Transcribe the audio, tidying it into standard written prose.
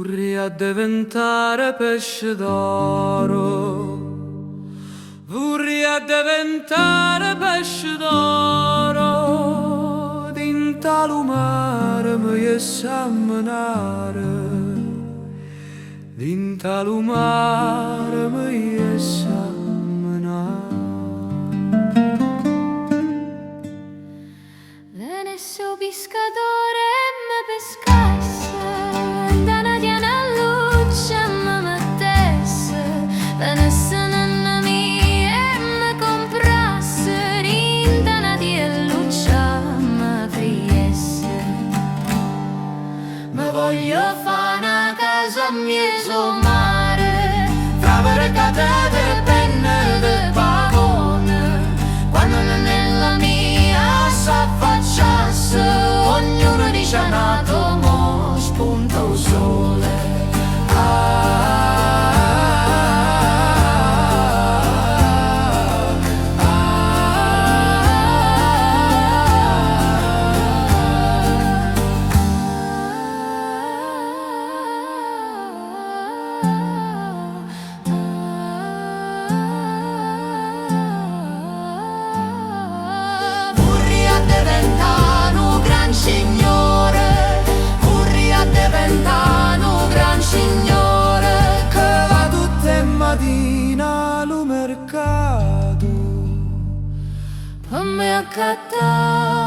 Vorrei diventare pesce d'oro, vorrei diventare pesce d'oro, dinta lumare mi esaminare, dinta lumare mi esaminare. Venisse un pescatore e mi pescasse, andana di una luce e mi mettesse, venisse nanna mia e mi comprasse, rindana di luce mi criesse. Mi voglio fare una casa mia sul mare, fra vergate e penne di pavone, quando nella mia s'affacciasse, ognuno dice nato mo spunta il sole. Signore, vorrei diventare un gran signore, Che va tutte mattina al mercato, a me accattare